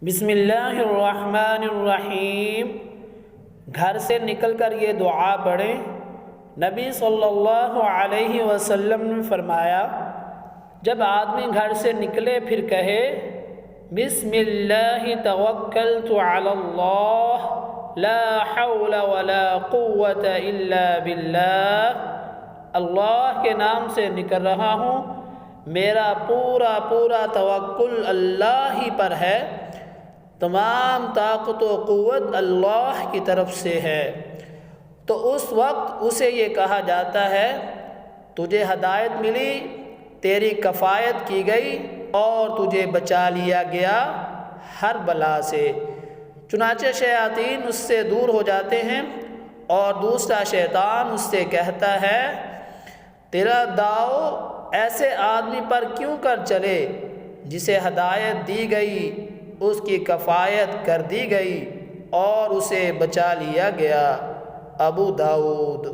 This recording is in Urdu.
بسم اللہ الرحمن الرحیم۔ گھر سے نکل کر یہ دعا پڑھیں۔ نبی صلی اللہ علیہ وسلم نے فرمایا، جب آدمی گھر سے نکلے پھر کہے بسم اللہ توکلت علی اللہ لا حول ولا قوت الا باللہ، اللہ کے نام سے نکل رہا ہوں، میرا پورا توکل اللہ ہی پر ہے، تمام طاقت و قوت اللہ کی طرف سے ہے، تو اس وقت اسے یہ کہا جاتا ہے تجھے ہدایت ملی، تیری کفایت کی گئی اور تجھے بچا لیا گیا ہر بلا سے۔ چنانچہ شیاطین اس سے دور ہو جاتے ہیں اور دوسرا شیطان اس سے کہتا ہے تیرا داؤ ایسے آدمی پر کیوں کر چلے جسے ہدایت دی گئی، اس کی کفایت کر دی گئی اور اسے بچا لیا گیا۔ ابو داؤد۔